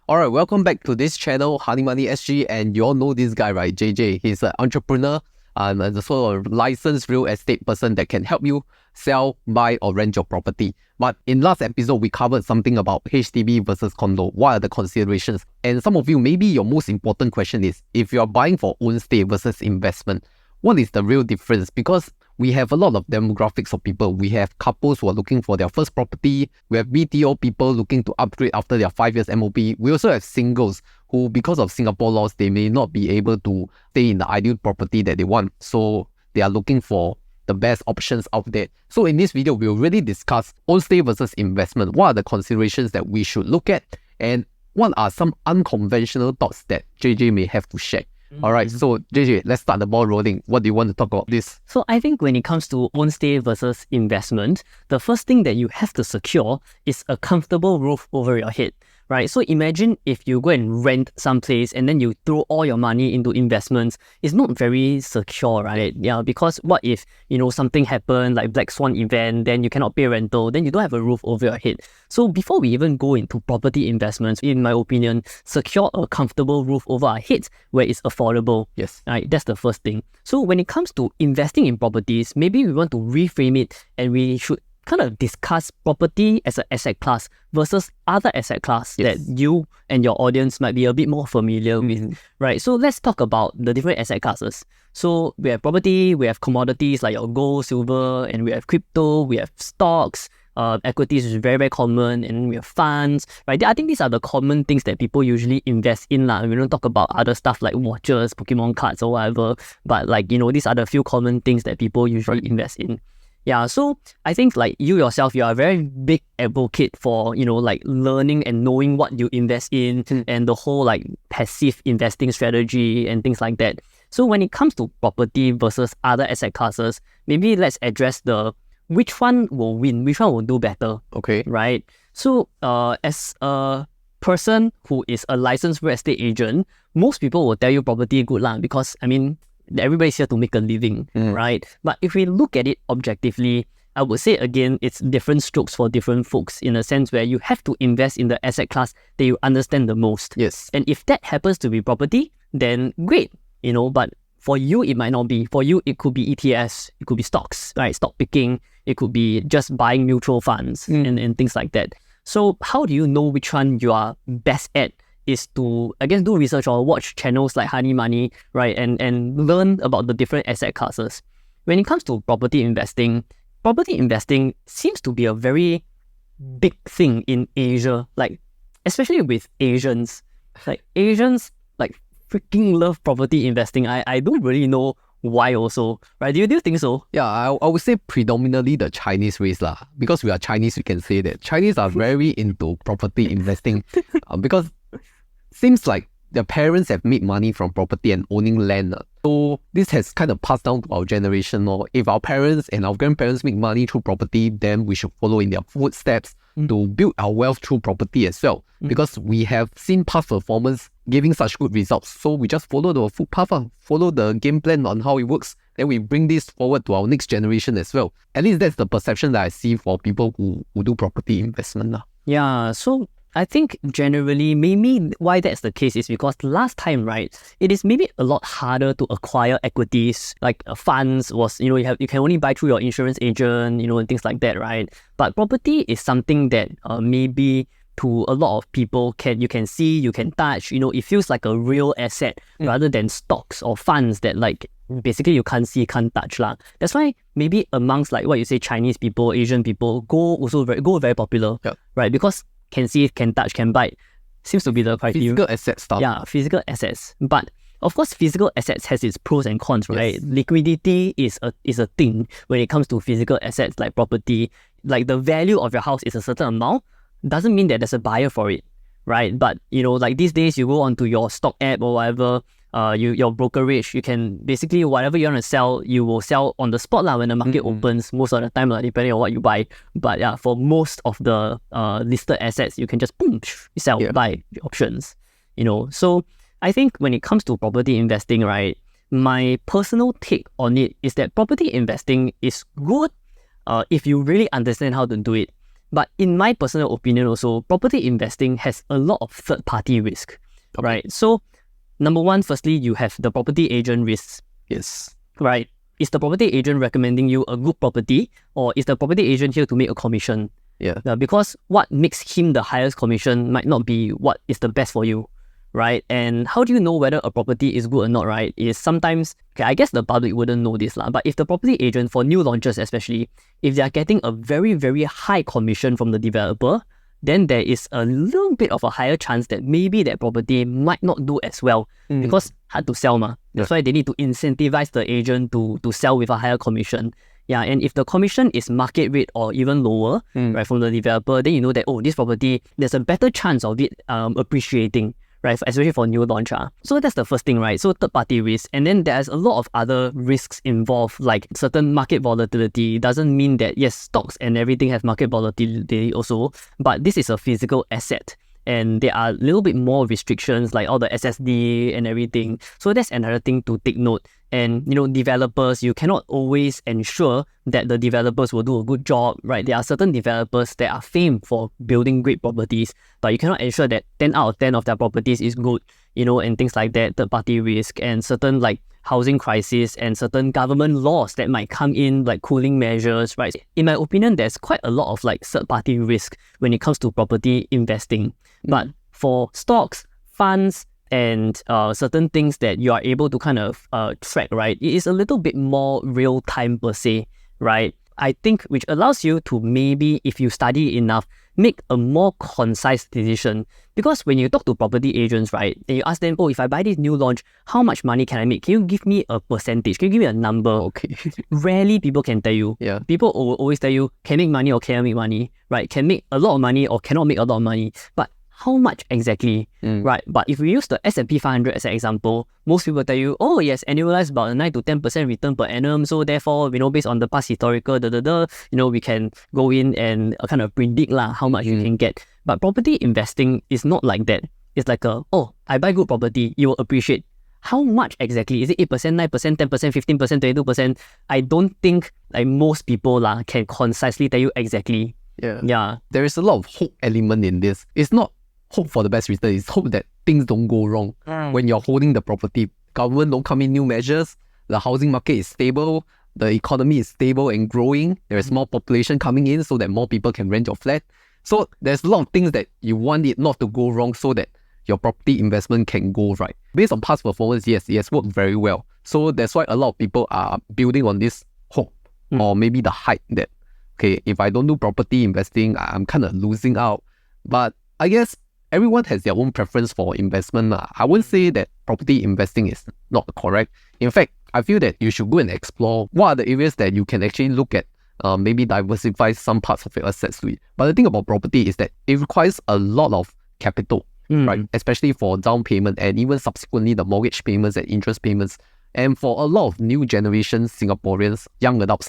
Alright, welcome back to this channel, Honey Money SG, and you all know this guy, right? JJ. He's an entrepreneur and also a licensed real estate person that can help you sell, buy, or rent your property. But in last episode, we covered something about HDB versus condo. What are the considerations? And some of you, maybe your most important question is, if you're buying for own stay versus investment, what is the real difference? Because we have a lot of demographics of people. We have couples who are looking for their first property. We have BTO people looking to upgrade after their 5 years MOP. We also have singles who, because of Singapore laws, they may not be able to stay in the ideal property that they want. So they are looking for the best options out there. So in this video, we'll really discuss own stay versus investment. What are the considerations that we should look at? And what are some unconventional thoughts that JJ may have to share? Alright, so JJ, let's start the ball rolling. What do you want to talk about this? So I think when it comes to own stay versus investment, the first thing that you have to secure is a comfortable roof over your head, right? So imagine if you go and rent someplace and then you throw all your money into investments. It's not very secure, right? Yeah, because what if, something happened like Black Swan event, then you cannot pay rental, then you don't have a roof over your head. So before we even go into property investments, in my opinion, secure a comfortable roof over our heads where it's affordable. Yes. Right, that's the first thing. So when it comes to investing in properties, maybe we want to reframe it and we should kind of discuss property as an asset class versus other asset class that you and your audience might be a bit more familiar with, right? So let's talk about the different asset classes. So we have property, we have commodities like your gold, silver, and we have crypto, we have stocks, equities is very, very common, and we have funds, right? I think these are the common things that people usually invest in. We don't talk about other stuff like watches, Pokemon cards or whatever, but these are the few common things that people usually invest in. Yeah, so I think like you yourself, you are a very big advocate for, learning and knowing what you invest in and the whole passive investing strategy and things like that. So when it comes to property versus other asset classes, maybe let's address which one will win, which one will do better. Okay. Right? So as a person who is a licensed real estate agent, most people will tell you property good lah, because everybody's here to make a living, right? But if we look at it objectively, I would say again, it's different strokes for different folks in a sense where you have to invest in the asset class that you understand the most. Yes. And if that happens to be property, then great, but for you, it might not be. For you, it could be ETFs, it could be stocks, right? Stock picking, it could be just buying mutual funds and things like that. So how do you know which one you are best at? Is to, again, do research or watch channels like Honey Money, right? And learn about the different asset classes. When it comes to property investing seems to be a very big thing in Asia, especially with Asians. Asians freaking love property investing. I don't really know why also, right? Do you think so? Yeah, I would say predominantly the Chinese race lah. Because we are Chinese, we can say that Chinese are very into property investing because seems like their parents have made money from property and owning land. So this has kind of passed down to our generation. If our parents and our grandparents make money through property, then we should follow in their footsteps to build our wealth through property as well. Because we have seen past performance giving such good results. So we just follow the footpath, follow the game plan on how it works. Then we bring this forward to our next generation as well. At least that's the perception that I see for people who do property investment. Yeah, so I think generally, maybe why that's the case is because last time, right, it is maybe a lot harder to acquire equities. Funds was, you can only buy through your insurance agent, and things like that, right? But property is something that maybe to a lot of people you can see, you can touch, it feels like a real asset rather than stocks or funds that basically you can't see, can't touch lah. That's why maybe amongst what you say, Chinese people, Asian people, gold very popular, right? Because can see, can touch, can bite, seems to be the criteria. Physical asset stuff. Yeah, physical assets. But of course, physical assets has its pros and cons, right? Yes. Liquidity is a thing when it comes to physical assets like property. The value of your house is a certain amount, doesn't mean that there's a buyer for it, right? But these days you go onto your stock app or whatever, your brokerage, you can basically whatever you want to sell, you will sell on the spot when the market opens most of the time, depending on what you buy. But yeah, for most of the listed assets, you can just boom, sell, buy options. So I think when it comes to property investing, right, my personal take on it is that property investing is good if you really understand how to do it. But in my personal opinion also, property investing has a lot of third-party risk, right? So number one, firstly, you have the property agent risks, Yes. right? Is the property agent recommending you a good property, or is the property agent here to make a commission? Yeah. Because what makes him the highest commission might not be what is the best for you, right? And how do you know whether a property is good or not, right? Is sometimes, okay, I guess the public wouldn't know this, but if the property agent, for new launches especially, if they are getting a very, very high commission from the developer, then there is a little bit of a higher chance that maybe that property might not do as well because hard to sell ma. That's why they need to incentivize the agent to sell with a higher commission. Yeah, and if the commission is market rate or even lower, right, from the developer, then you know that, oh, this property, there's a better chance of it appreciating, right, especially for new launch. So that's the first thing, right? So third-party risk. And then there's a lot of other risks involved, like certain market volatility. Doesn't mean that, yes, stocks and everything have market volatility also, but this is a physical asset. And there are a little bit more restrictions, like all the SSD and everything. So that's another thing to take note. And, developers, you cannot always ensure that the developers will do a good job, right? There are certain developers that are famed for building great properties, but you cannot ensure that 10 out of 10 of their properties is good, and things like that, third-party risk, and certain like housing crisis and certain government laws that might come in, like cooling measures, right? In my opinion, there's quite a lot of like third-party risk when it comes to property investing. But for stocks, funds, and certain things that you are able to kind of track, right? It is a little bit more real time per se, right? I think which allows you to maybe, if you study enough, make a more concise decision. Because when you talk to property agents, right, and you ask them, oh, if I buy this new launch, how much money can I make? Can you give me a percentage? Can you give me a number? Okay. Rarely people can tell you. Yeah. People will always tell you, can make money or cannot make money, right? Can make a lot of money or cannot make a lot of money. But how much exactly, right? But if we use the S&P 500 as an example, most people tell you, oh yes, annualized about a 9 to 10% return per annum. So therefore, based on the past historical, we can go in and kind of predict how much you can get. But property investing is not like that. It's like I buy good property, you will appreciate. How much exactly? Is it 8%, 9%, 10%, 15%, 22%? I don't think like most people can concisely tell you exactly. Yeah. There is a lot of hope element in this. It's not hope for the best return, it's hope that things don't go wrong. When you're holding the property, government don't come in new measures, the housing market is stable, the economy is stable and growing, there is more population coming in so that more people can rent your flat. So there's a lot of things that you want it not to go wrong so that your property investment can go right. Based on past performance, yes, it has worked very well. So that's why a lot of people are building on this hope or maybe the hype that, okay, if I don't do property investing, I'm kind of losing out. But I guess everyone has their own preference for investment. I wouldn't say that property investing is not correct. In fact, I feel that you should go and explore what are the areas that you can actually look at, maybe diversify some parts of your assets to it. But the thing about property is that it requires a lot of capital, right? Especially for down payment and even subsequently the mortgage payments and interest payments. And for a lot of new generation Singaporeans, young adults,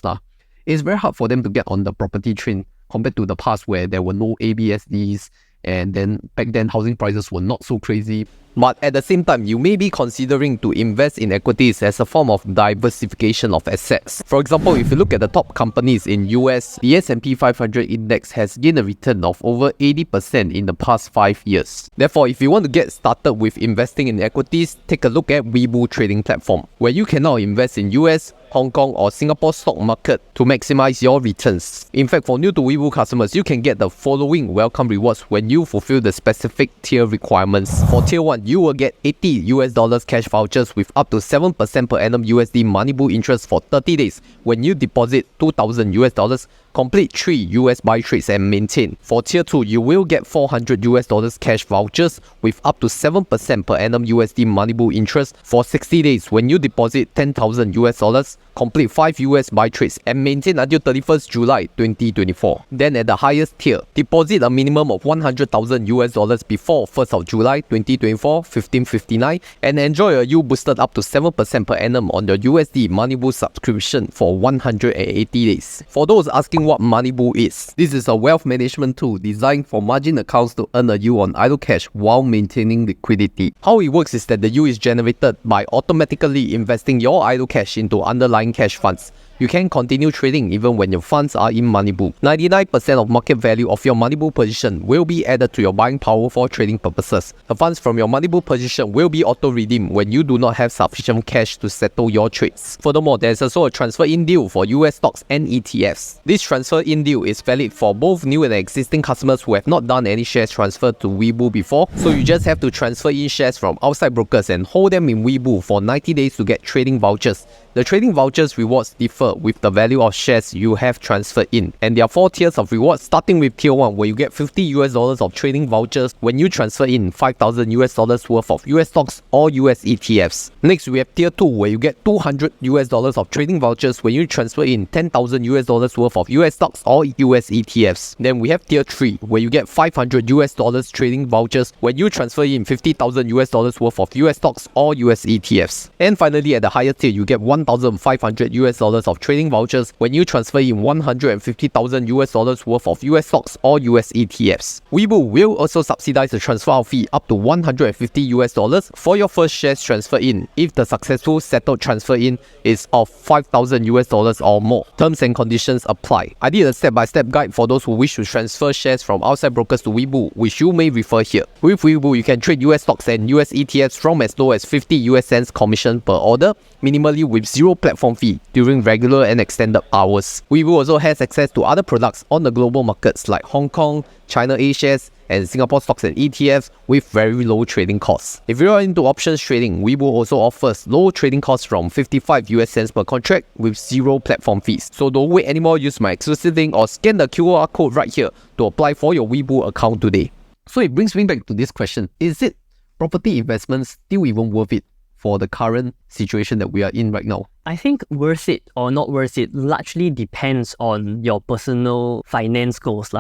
it's very hard for them to get on the property train compared to the past where there were no ABSDs. And then back then, housing prices were not so crazy. But at the same time, you may be considering to invest in equities as a form of diversification of assets. For example, if you look at the top companies in US, the S&P 500 index has gained a return of over 80% in the past 5 years. Therefore, if you want to get started with investing in equities, take a look at Weibo trading platform, where you can now invest in US, Hong Kong or Singapore stock market to maximize your returns. In fact, for new to Weibo customers, you can get the following welcome rewards when you fulfill the specific tier requirements. For tier 1, you will get $80 cash vouchers with up to 7% per annum USD Moneybook interest for 30 days when you deposit $2,000, complete 3 US buy trades and maintain. For tier 2, you will get $400 cash vouchers with up to 7% per annum USD Moneybook interest for 60 days when you deposit $10,000, complete 5 US buy trades and maintain until 31st July 2024. Then at the highest tier, deposit a minimum of $100,000 before 1st of July 2024, 1559, and enjoy a yield boosted up to 7% per annum on your USD Moneybook subscription for 180 days. For those asking what Moneybook is, this is a wealth management tool designed for margin accounts to earn a yield on idle cash while maintaining liquidity. How it works is that the yield is generated by automatically investing your idle cash into underlying cash funds. You can continue trading even when your funds are in money pool. 99% of market value of your money pool position will be added to your buying power for trading purposes. The funds from your money pool position will be auto-redeemed when you do not have sufficient cash to settle your trades. Furthermore, there is also a transfer-in deal for US stocks and ETFs. This transfer-in deal is valid for both new and existing customers who have not done any shares transfer to Webull before, so you just have to transfer in shares from outside brokers and hold them in Webull for 90 days to get trading vouchers. The trading vouchers rewards differ with the value of shares you have transferred in, and there are 4 tiers of rewards, starting with tier 1 where you get $50 of trading vouchers when you transfer in $5,000 worth of US stocks or US ETFs. Next, we have tier 2 where you get $200 of trading vouchers when you transfer in $10,000 worth of US stocks or US ETFs. Then we have tier 3 where you get $500 trading vouchers when you transfer in $50,000 worth of US stocks or US ETFs. And finally, at the higher tier, you get $1,500 of trading vouchers when you transfer in $150,000 worth of US stocks or US ETFs. Webull will also subsidize the transfer fee up to $150 for your first shares transfer in if the successful settled transfer in is of $5,000 or more. Terms and conditions apply. I did a step-by-step guide for those who wish to transfer shares from outside brokers to Webull, which you may refer here. With Webull, you can trade US stocks and US ETFs from as low as 50 US cents commission per order, minimally with zero platform fee during regular and extended hours. Webull also has access to other products on the global markets like Hong Kong, China A shares, and Singapore stocks and ETFs with very low trading costs. If you are into options trading, Webull also offers low trading costs from 55 US cents per contract with zero platform fees. So don't wait anymore, use my exclusive link or scan the QR code right here to apply for your Webull account today. So it brings me back to this question: is it property investments still even worth it for the current situation that we are in right now? I think worth it or not worth it largely depends on your personal finance goals.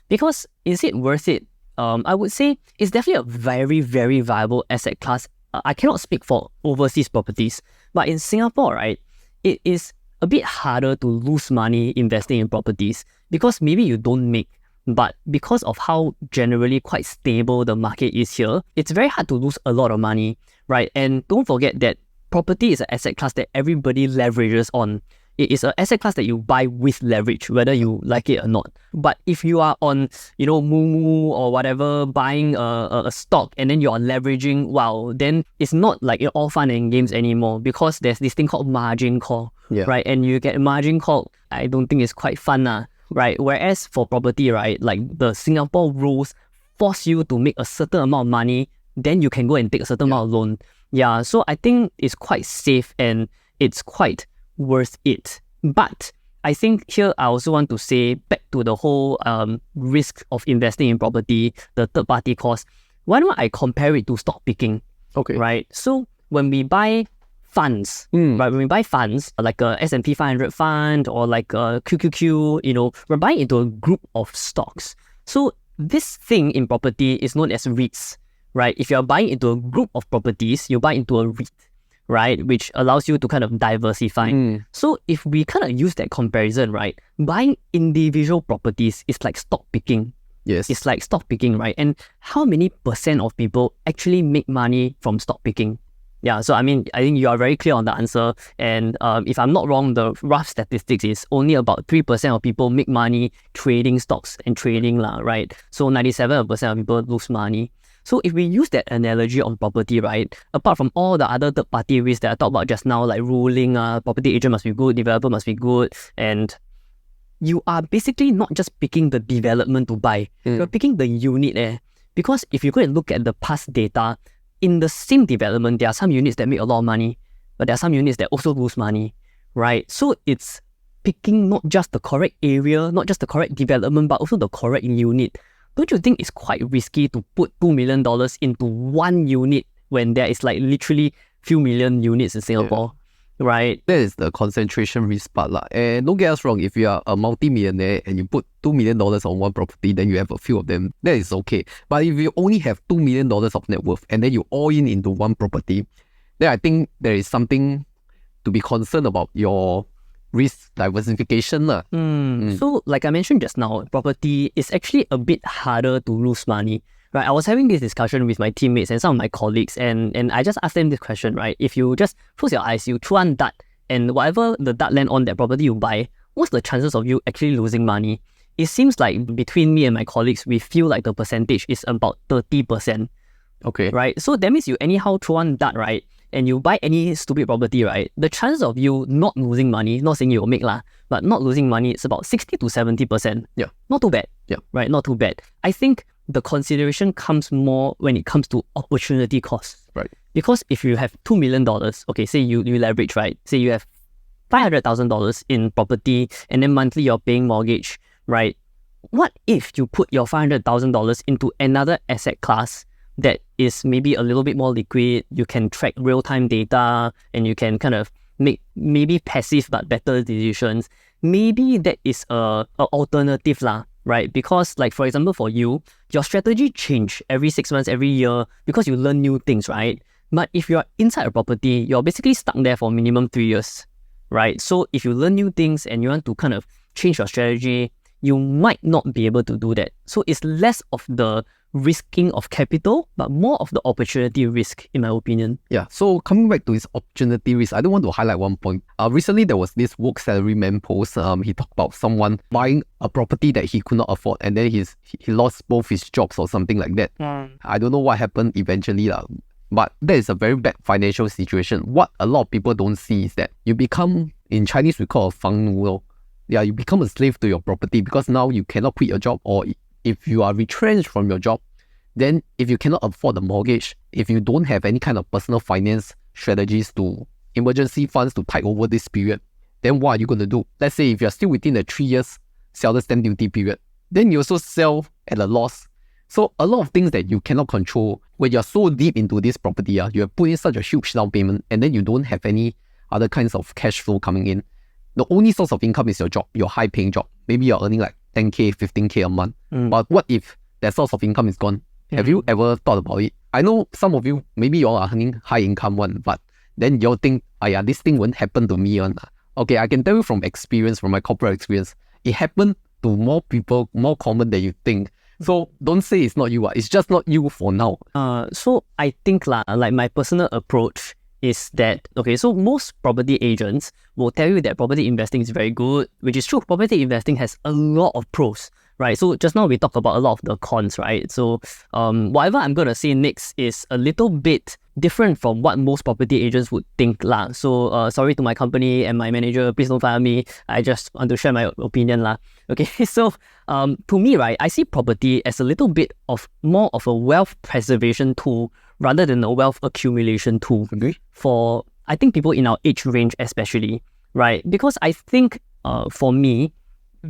Because is it worth it? I would say it's definitely a very, very viable asset class. I cannot speak for overseas properties, but in Singapore, right, it is a bit harder to lose money investing in properties because maybe you don't make, but because of how generally quite stable the market is here, it's very hard to lose a lot of money, right? And don't forget that property is an asset class that everybody leverages on. It is an asset class that you buy with leverage, whether you like it or not. But if you are on, Moo or whatever, buying a stock and then you are leveraging, wow, then it's not like all fun and games anymore because there's this thing called margin call, right? And you get a margin call, I don't think it's quite fun, right? Whereas for property, right, like the Singapore rules force you to make a certain amount of money, then you can go and take a certain amount of loan. Yeah, so I think it's quite safe and it's quite worth it. But I think here I also want to say back to the whole risk of investing in property, the third party cost. Why don't I compare it to stock picking? Okay. Right. So when we buy funds, right? When we buy funds like a S&P 500 fund or like a QQQ, we're buying into a group of stocks. So this thing in property is known as REITs, right? If you're buying into a group of properties, you buy into a REIT, right? Which allows you to kind of diversify. So if we kind of use that comparison, right? Buying individual properties is like stock picking. Yes. It's like stock picking, right? And how many % of people actually make money from stock picking? Yeah, so I think you are very clear on the answer. And if I'm not wrong, the rough statistics is only about 3% of people make money trading stocks and trading, right? So 97% of people lose money. So if we use that analogy on property, right, apart from all the other third-party risks that I talked about just now, like ruling, property agent must be good, developer must be good, and you are basically not just picking the development to buy, you're picking the unit Because if you go and look at the past data, in the same development, there are some units that make a lot of money, but there are some units that also lose money, right? So it's picking not just the correct area, not just the correct development, but also the correct unit. Don't you think it's quite risky to put $2 million into one unit when there is like literally few million units in Singapore, right? That is the concentration risk part. And don't get us wrong, if you are a multi-millionaire and you put $2 million on one property, then you have a few of them, that is okay. But if you only have $2 million of net worth and then you all in into one property, then I think there is something to be concerned about your risk diversification. So like I mentioned just now, property is actually a bit harder to lose money, right? I was having this discussion with my teammates and some of my colleagues, and I just asked them this question, right? If you just close your eyes, you throw one dart and whatever the duck land on that property you buy, what's the chances of you actually losing money? It seems like between me and my colleagues, we feel like the percentage is about 30%. Okay. Right? So that means you anyhow throw one dart, right? And you buy any stupid property, right? The chances of you not losing money, not saying you'll make lah, but not losing money, it's about 60 to 70%. Yeah. Not too bad. Yeah. Right? Not too bad. I think the consideration comes more when it comes to opportunity costs. Right. Because if you have $2 million, okay, say you leverage, right? Say you have $500,000 in property and then monthly you're paying mortgage, right? What if you put your $500,000 into another asset class that is maybe a little bit more liquid, you can track real-time data, and you can kind of make maybe passive but better decisions? Maybe that is a alternative lah, right? Because like, for example, for you, your strategy change every 6 months, every year, because you learn new things, right? But if you're inside a property, you're basically stuck there for minimum 3 years, right? So if you learn new things and you want to kind of change your strategy, you might not be able to do that. So it's less of the risking of capital, but more of the opportunity risk, in my opinion. Yeah. So coming back to his opportunity risk, I do want to highlight one point. Recently there was this work salary man post. He talked about someone buying a property that he could not afford, and then he lost both his jobs or something like that. I don't know what happened eventually lah. But that is a very bad financial situation. What a lot of people don't see is that you become, in Chinese we call it 房奴咯. Yeah, you become a slave to your property because now you cannot quit your job, or if you are retrenched from your job, then if you cannot afford the mortgage, if you don't have any kind of personal finance strategies to emergency funds to tide over this period, then what are you going to do? Let's say if you're still within the 3 years seller stamp duty period, then you also sell at a loss. So a lot of things that you cannot control when you're so deep into this property, you have put in such a huge down payment and then you don't have any other kinds of cash flow coming in. The only source of income is your job, your high paying job. Maybe you're earning like 10K, 15K a month. But what if that source of income is gone? Have you ever thought about it? I know some of you, maybe you all are earning high income one, but then you'll think, this thing won't happen to me. Okay, I can tell you from experience, from my corporate experience, it happened to more people, more common than you think. So don't say it's not you. It's just not you for now. So I think like my personal approach is that, okay, so most property agents will tell you that property investing is very good, which is true. Property investing has a lot of pros, right? So just now we talked about a lot of the cons, right? So whatever I'm going to say next is a little bit different from what most property agents would think lah. So sorry to my company and my manager, please don't fire me. I just want to share my opinion lah. Okay, so to me, right, I see property as a little bit of more of a wealth preservation tool rather than a wealth accumulation tool. Okay. For, I think, people in our age range especially, right? Because I think for me,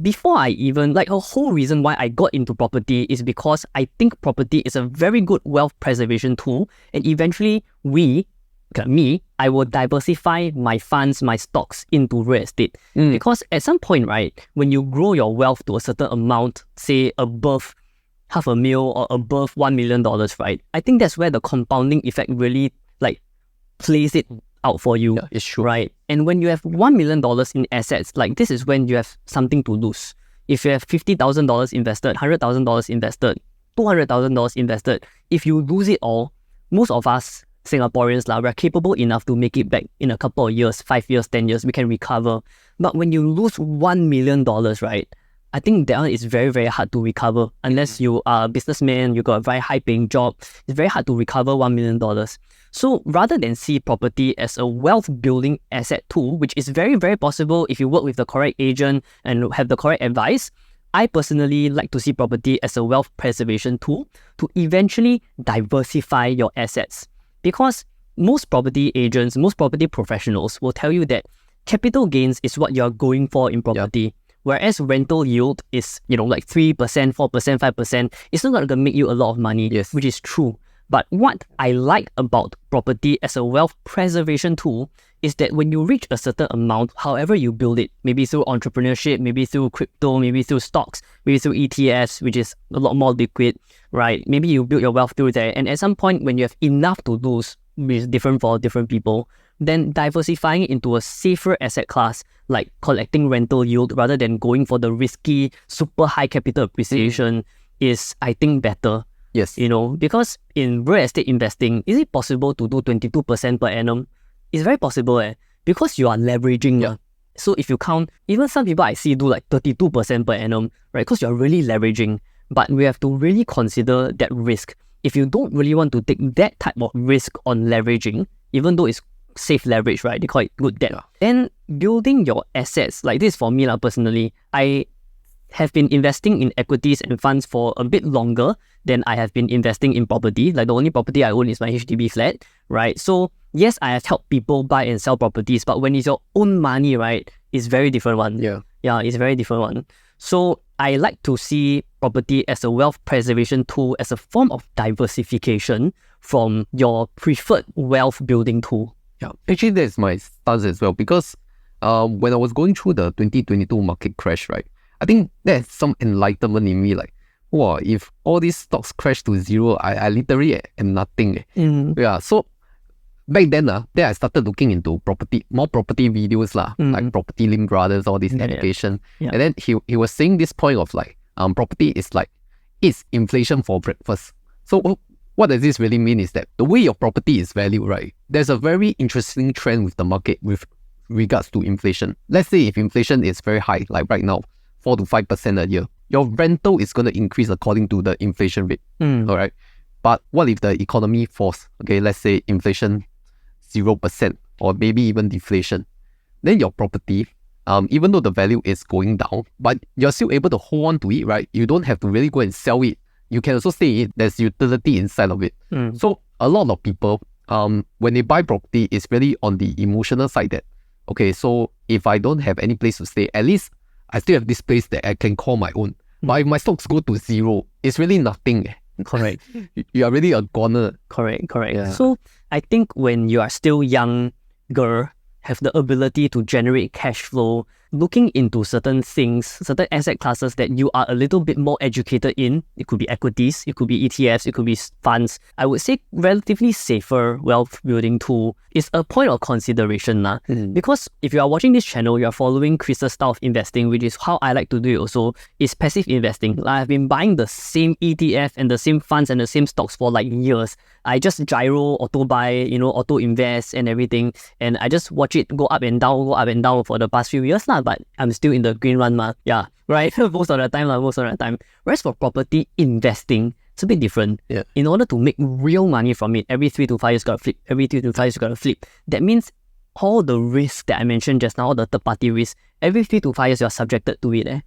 before I even, like, a whole reason why I got into property is because I think property is a very good wealth preservation tool, and eventually I will diversify my funds, my stocks into real estate. Because at some point, right, when you grow your wealth to a certain amount, say above $500,000 or above $1 million, right, I think that's where the compounding effect really like plays it out for you. Yeah, it's true. Right? And when you have $1 million in assets, like, this is when you have something to lose. If you have $50,000 invested, $100,000 invested, $200,000 invested, if you lose it all, most of us Singaporeans we're capable enough to make it back in a couple of years, 5 years, 10 years, we can recover. But when you lose $1 million, right, I think that one is very, very hard to recover. Unless you are a businessman, you got a very high paying job, it's very hard to recover $1 million. So rather than see property as a wealth building asset tool, which is very, very possible if you work with the correct agent and have the correct advice, I personally like to see property as a wealth preservation tool to eventually diversify your assets. Because most property agents, most property professionals will tell you that capital gains is what you're going for in property. Yep. Whereas rental yield is, like 3%, 4%, 5%, it's not going to make you a lot of money, yes, which is true. But what I like about property as a wealth preservation tool is that when you reach a certain amount, however you build it, maybe through entrepreneurship, maybe through crypto, maybe through stocks, maybe through ETFs, which is a lot more liquid, right? Maybe you build your wealth through there. And at some point when you have enough to lose, which is different for different people, then diversifying it into a safer asset class, like collecting rental yield rather than going for the risky, super high capital appreciation is, I think, better. Yes. Because in real estate investing, is it possible to do 22% per annum? It's very possible. because you are leveraging. Yeah. So if you count, even some people I see do like 32% per annum, right? Because you're really leveraging. But we have to really consider that risk. If you don't really want to take that type of risk on leveraging, even though it's safe leverage, right? They call it good debt. Yeah. Then building your assets, like this for me personally, I have been investing in equities and funds for a bit longer than I have been investing in property. Like the only property I own is my HDB flat, right? So yes, I have helped people buy and sell properties, but when it's your own money, right, it's very different one. Yeah. Yeah, it's a very different one. So I like to see property as a wealth preservation tool, as a form of diversification from your preferred wealth building tool. Yeah, actually that's my stance as well, because when I was going through the 2022 market crash, right, I think there's some enlightenment in me, like, wow, if all these stocks crash to zero, I literally am nothing. Yeah, so back then, then I started looking into more property videos, like Property Lim Brothers, all this education. Yeah. And then he was saying this point of like, property is like, it's inflation for breakfast. So what does this really mean is that the way your property is valued, right, there's a very interesting trend with the market with regards to inflation. Let's say if inflation is very high, like right now, 4 to 5% a year, your rental is going to increase according to the inflation rate. All right. But what if the economy falls? Okay, let's say inflation 0% or maybe even deflation. Then your property, even though the value is going down, but you're still able to hold on to it, right? You don't have to really go and sell it. You can also stay in it. There's utility inside of it. So a lot of people, when they buy property, it's really on the emotional side that, okay, so if I don't have any place to stay, at least I still have this place that I can call my own. But if my stocks go to zero, it's really nothing. Correct. You are really a goner. Correct. Yeah. So I think when you are still younger, have the ability to generate cash flow, looking into certain things, certain asset classes that you are a little bit more educated in, it could be equities, it could be ETFs, it could be funds, I would say relatively safer wealth building tool is a point of consideration. Because if you are watching this channel, you are following Chris's style of investing, which is how I like to do it also, is passive investing. Like I've been buying the same ETF and the same funds and the same stocks for like years. I just gyro, auto buy, auto invest and everything. And I just watch it go up and down for the past few years, but I'm still in the green run, yeah, right? most of the time. Whereas for property investing, it's a bit different. Yeah. In order to make real money from it, every 3 to 5 years gotta flip. That means all the risks that I mentioned just now, all the third party risks, every 3 to 5 years you're subjected to it.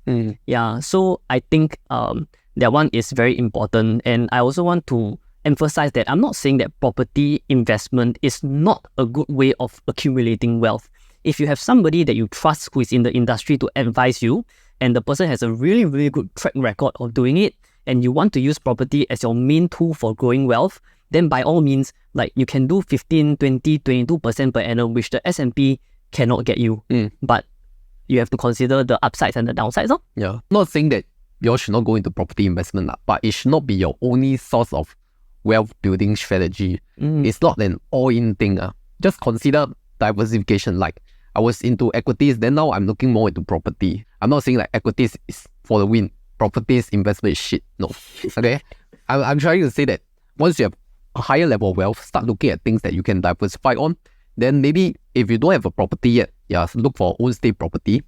Yeah. So I think that one is very important. And I also want to emphasize that I'm not saying that property investment is not a good way of accumulating wealth. If you have somebody that you trust who is in the industry to advise you, and the person has a really, really good track record of doing it, and you want to use property as your main tool for growing wealth, then by all means, like you can do 15, 20, 22% per annum, which the S&P cannot get you. But you have to consider the upsides and the downsides. Yeah. Not saying that you all should not go into property investment, but it should not be your only source of wealth building strategy. It's not an all-in thing. Just consider diversification. Like I was into equities, then now I'm looking more into property. I'm not saying like equities is for the win. Properties investment is shit. No. Okay. I'm trying to say that once you have a higher level of wealth, start looking at things that you can diversify on. Then maybe if you don't have a property yet, look for own stay property.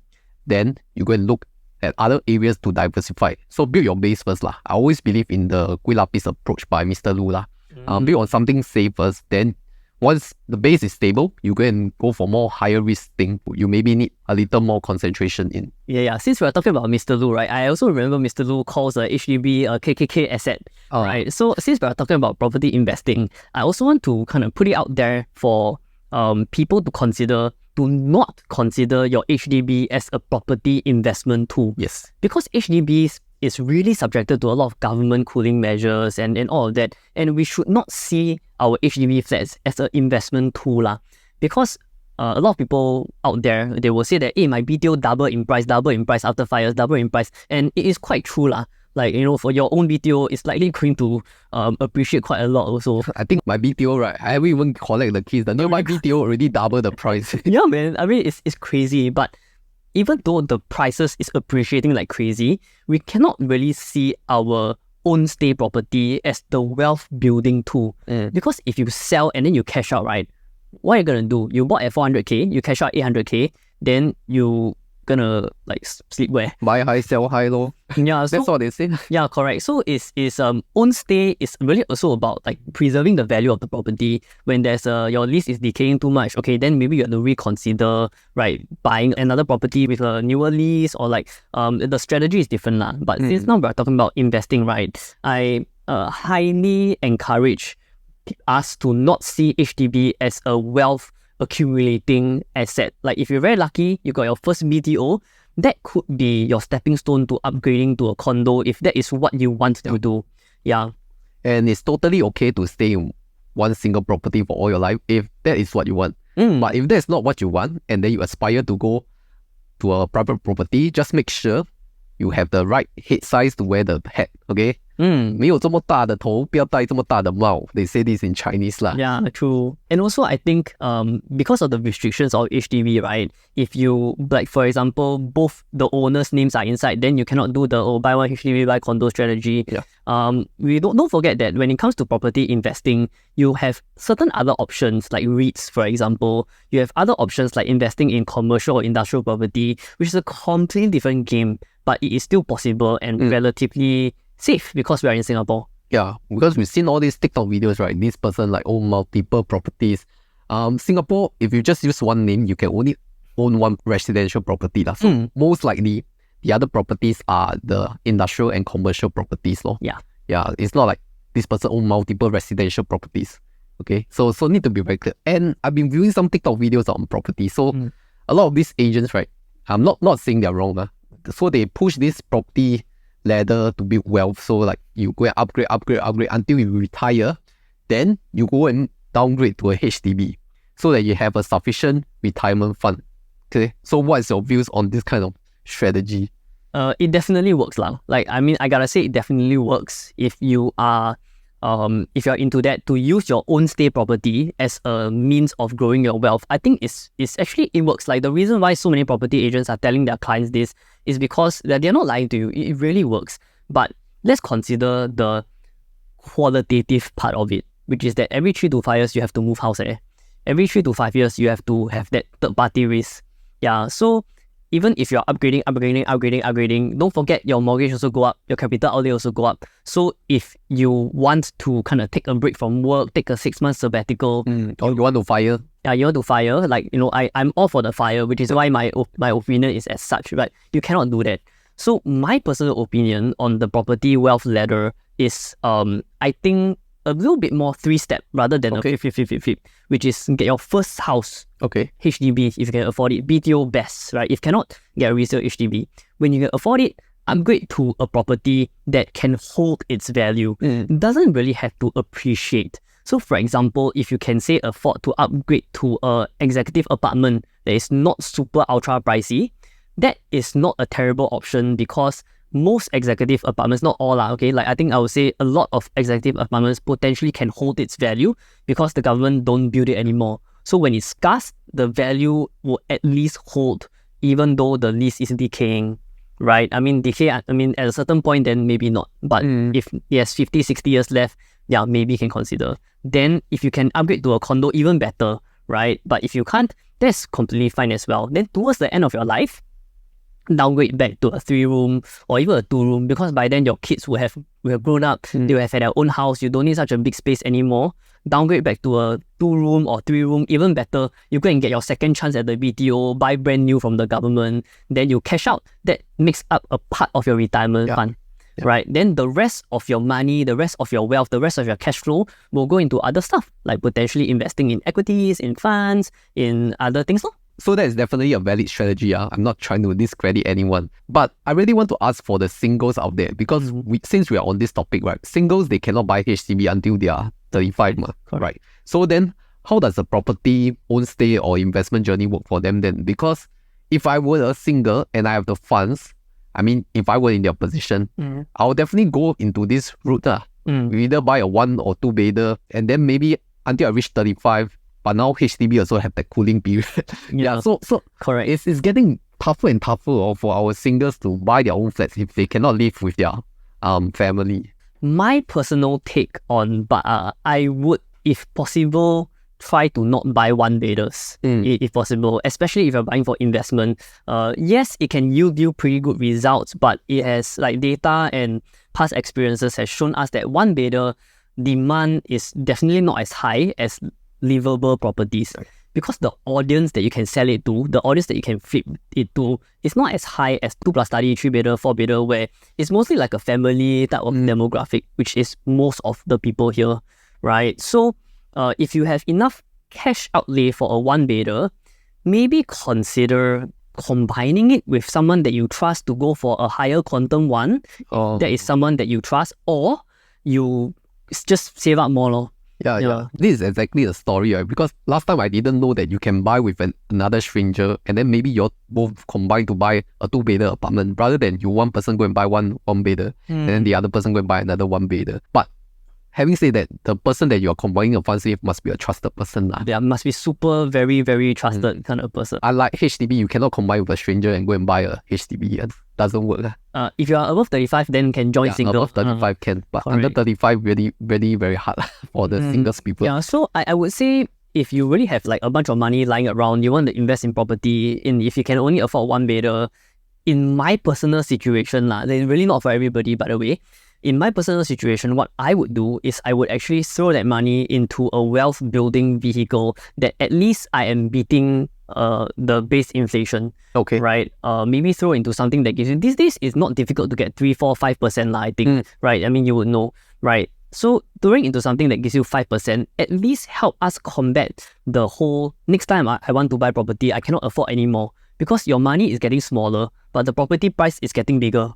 Then you go and look at other areas to diversify. So build your base first. I always believe in the Kueh Lapis approach by Mr. Lu. Build on something safe first. Then once the base is stable, you go and go for more higher risk thing. You maybe need a little more concentration in. Yeah. Since we're talking about Mr. Lu, right? I also remember Mr. Lu calls a HDB a KKK asset, right? So since we're talking about property investing, I also want to kind of put it out there for people to consider. Do not consider your HDB as a property investment tool. Yes. Because HDBs is really subjected to a lot of government cooling measures and all of that. And we should not see our HDB flats as an investment tool. Because a lot of people out there, they will say that, my BTO double in price after 5 years, double in price. And it is quite true. Like, for your own BTO, it's likely going to appreciate quite a lot also. I think my BTO, right, I haven't even collect the keys. The nearby BTO already double the price. Yeah, man. I mean, it's crazy. But even though the prices is appreciating like crazy, we cannot really see our own stay property as the wealth building tool. Because if you sell and then you cash out, right, what are you gonna do? You bought at 400k, you cash out 800k, then you gonna like sleep where? Buy high, sell high lor. Yeah, so That's what they say. yeah, correct. So is own stay is really also about like preserving the value of the property. When there's your lease is decaying too much, okay, then maybe you have to reconsider, right, buying another property with a newer lease, or like the strategy is different lah. But since now we're talking about investing, right, I highly encourage us to not see HDB as a wealth accumulating asset. Like if you're very lucky, you got your first BTO, that could be your stepping stone to upgrading to a condo if that is what you want to do. Yeah. And it's totally okay to stay in one single property for all your life if that is what you want. But if that's not what you want, and then you aspire to go to a private property, just make sure you have the right head size to wear the hat, okay? 没有这么大的头，不要戴这么大的帽. They say this in Chinese lah. Yeah, true. And also I think because of the restrictions of HDB, right? If you, like for example, both the owners' names are inside, then you cannot do the buy one HDB, buy condo strategy. Yeah. We don't forget that when it comes to property investing, you have certain other options like REITs, for example. You have other options like investing in commercial or industrial property, which is a completely different game, but it is still possible and relatively safe because we are in Singapore. Yeah, because we've seen all these TikTok videos, right? This person like own multiple properties. Singapore, if you just use one name, you can only own one residential property. So most likely, the other properties are the industrial and commercial properties. Yeah. Yeah, it's not like this person own multiple residential properties. Okay, so need to be very clear. And I've been viewing some TikTok videos on property. So a lot of these agents, right? I'm not saying they're wrong. So they push this property ladder to build wealth. So like you go and upgrade until you retire, then you go and downgrade to a HDB so that you have a sufficient retirement fund. Okay, so what is your views on this kind of strategy? It definitely works lah. Like I mean, I gotta say it definitely works if you are if you're into that, to use your own stay property as a means of growing your wealth. I think it's actually, it works. Like the reason why so many property agents are telling their clients this is because they're not lying to you. It really works. But let's consider the qualitative part of it, which is that every 3 to 5 years you have to move house. Every 3 to 5 years you have to have that third party risk. Yeah, so even if you're upgrading, don't forget your mortgage also go up, your capital outlay also go up. So if you want to kind of take a break from work, take a 6-month sabbatical, or you want to fire, yeah, you want to fire, like, you know, I'm all for the fire, which is why my opinion is as such, right? You cannot do that. So my personal opinion on the property wealth ladder is, I think a little bit more 3-step rather than a flip, which is get your first house. Okay. HDB, if you can afford it. BTO best, right? If cannot, get a resale HDB. When you can afford it, upgrade to a property that can hold its value. It doesn't really have to appreciate. So for example, if you can say afford to upgrade to a executive apartment that is not super ultra pricey, that is not a terrible option because most executive apartments, not all lah, okay, like I think I would say a lot of executive apartments potentially can hold its value because the government don't build it anymore. So when it's scarce, the value will at least hold even though the lease is decaying, right? I mean, at a certain point, then maybe not. But if it has 50, 60 years left, yeah, maybe you can consider. Then if you can upgrade to a condo, even better, right? But if you can't, that's completely fine as well. Then towards the end of your life, downgrade back to a 3-room or even a 2-room, because by then your kids will have grown up, they will have their own house, you don't need such a big space anymore. Downgrade back to a 2-room or 3-room, even better, you go and get your second chance at the BTO, buy brand new from the government, then you cash out. That makes up a part of your retirement fund, right? Then the rest of your money, the rest of your wealth, the rest of your cash flow will go into other stuff, like potentially investing in equities, in funds, in other things. So that is definitely a valid strategy. I'm not trying to discredit anyone. But I really want to ask for the singles out there, because since we are on this topic, right? Singles, they cannot buy HDB until they are 35, right? So then, how does the property own stay or investment journey work for them then? Because if I were a single and I have the funds, I mean, if I were in their position, I'll definitely go into this route. We either buy a 1 or 2 bedder, and then maybe until I reach 35, but now HDB also have that cooling period. So correct. It's getting tougher and tougher for our singles to buy their own flats if they cannot live with their family. My personal take on, but I would, if possible, try to not buy one beders if possible, especially if you're buying for investment. Yes, it can yield you pretty good results, but it has like data and past experiences has shown us that one bedder demand is definitely not as high as livable properties. Because the audience that you can sell it to, the audience that you can flip it to, is not as high as 2 plus study, 3 bedder, 4 bedder, where it's mostly like a family type of demographic, which is most of the people here, right? So if you have enough cash outlay for a 1 bedder, maybe consider combining it with someone that you trust to go for a higher quantum one. That is someone that you trust, or you just save up more. Lor. Yeah. This is exactly the story, right? Because last time I didn't know that you can buy with another stranger, and then maybe you're both combined to buy a 2-bedder apartment, rather than you one person go and buy one bedder, and then the other person go and buy another 1 bedder. But having said that, the person that you're combining a funds with must be a trusted person. There must be super, very, very trusted kind of person. Unlike HDB, you cannot combine with a stranger and go and buy a HDB. It doesn't work. If you are above 35, then can join single. Above 35 can, but correct. Under 35, really, very, very hard for the singles people. Yeah, so I would say if you really have like a bunch of money lying around, you want to invest in property, if you can only afford 1 bedder, in my personal situation, they're really not for everybody, by the way. In my personal situation, what I would do is I would actually throw that money into a wealth building vehicle that at least I am beating the base inflation. Okay. Right? Maybe throw into something that gives you, these days it's not difficult to get 3, 4, 5%, I think. Right? I mean, you would know, right? So throwing into something that gives you 5% at least help us combat the whole, next time I want to buy property, I cannot afford anymore. Because your money is getting smaller, but the property price is getting bigger.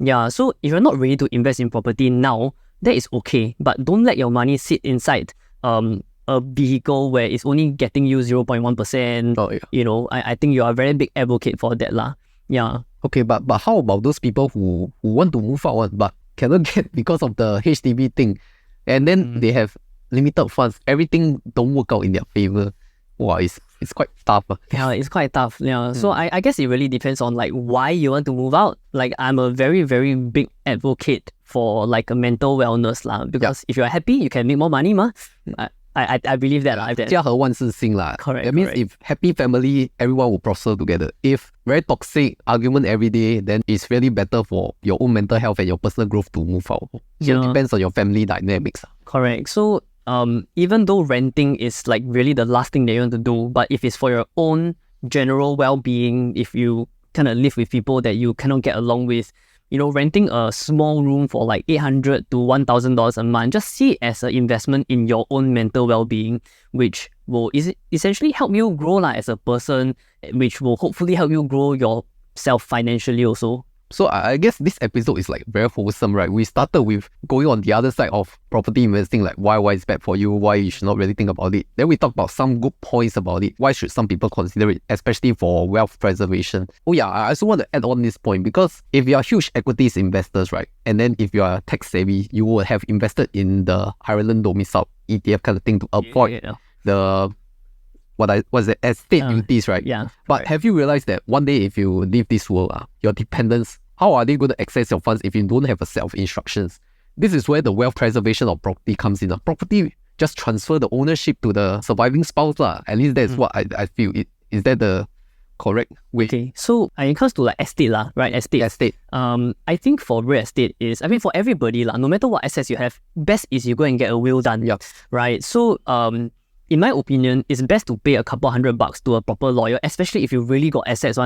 Yeah, so if you're not ready to invest in property now, that is okay. But don't let your money sit inside a vehicle where it's only getting you 0.1%. Oh, yeah. You know, I think you are a very big advocate for that. Yeah. Okay, but how about those people who want to move out but cannot get because of the HDB thing, and then they have limited funds, everything don't work out in their favor? Wow, it's quite tough. Yeah, it's quite tough. Yeah. So I guess it really depends on like why you want to move out. Like I'm a very, very big advocate for like a mental wellness because if you're happy, you can make more money I believe that. 家和万事兴 Correct. That means if happy family, everyone will prosper together. If very toxic argument every day, then it's really better for your own mental health and your personal growth to move out. So it depends on your family dynamics. Correct. So even though renting is like really the last thing that you want to do, but if it's for your own general well-being, if you kind of live with people that you cannot get along with, renting a small room for like $800 to $1,000 a month, just see it as an investment in your own mental well-being, which will essentially help you grow as a person, which will hopefully help you grow yourself financially also. So I guess this episode is like very wholesome, right? We started with going on the other side of property investing, like why it's bad for you, why you should not really think about it. Then we talked about some good points about it. Why should some people consider it, especially for wealth preservation? Oh yeah, I also want to add on this point because if you are huge equities investors, right? And then if you are tech savvy, you will have invested in the Ireland domicile ETF kind of thing to avoid the estate duties, right? Yeah. But have you realized that one day if you leave this world, your dependents, how are they going to access your funds if you don't have a set of instructions? This is where the wealth preservation of property comes in. Property just transfer the ownership to the surviving spouse. At least that's what I feel. Is that the correct way? Okay, so when it comes to like estate, right? Estate. I think for real estate for everybody, no matter what assets you have, best is you go and get a will done. Yep. Right? So in my opinion, it's best to pay a couple $100 to a proper lawyer, especially if you really got assets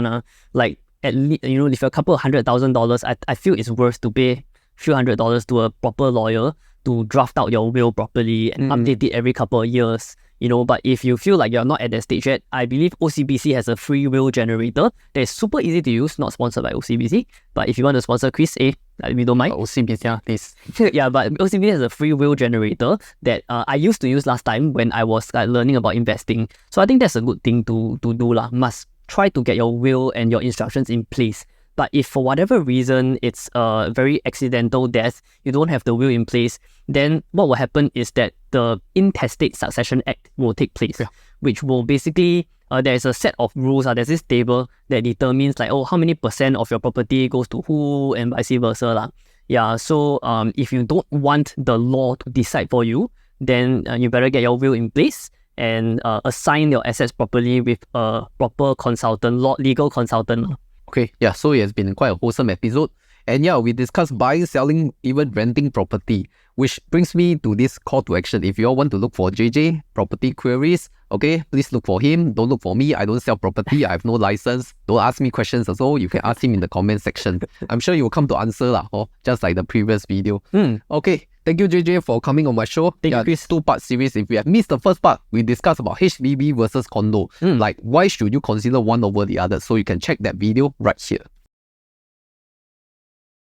like at least, if you're a couple $100,000, I feel it's worth to pay a few $100 to a proper lawyer to draft out your will properly and update it every couple of years. But if you feel like you're not at that stage yet, I believe OCBC has a free will generator that is super easy to use, not sponsored by OCBC. But if you want to sponsor Chris, we don't mind. OCBC, please. Yeah, but OCBC has a free will generator that I used to use last time when I was learning about investing. So I think that's a good thing to do. Must try to get your will and your instructions in place. But if for whatever reason it's a very accidental death, you don't have the will in place, then what will happen is that the Intestate Succession Act will take place, which will basically, there's a set of rules. There's this table that determines how many % of your property goes to who and vice versa. Yeah, so if you don't want the law to decide for you, then you better get your will in place. and assign your assets properly with a proper consultant, legal consultant. Okay, yeah, so it has been quite a wholesome episode. And yeah, we discussed buying, selling, even renting property, which brings me to this call to action. If you all want to look for JJ property queries, okay, please look for him. Don't look for me. I don't sell property. I have no license. Don't ask me questions as well. You can ask him in the comment section. I'm sure you will come to answer lah, just like the previous video. Okay, thank you JJ for coming on my show. Thank you, Chris. 2-part series. If you have missed the first part, we discussed about HDB versus condo. Like why should you consider one over the other? So you can check that video right here.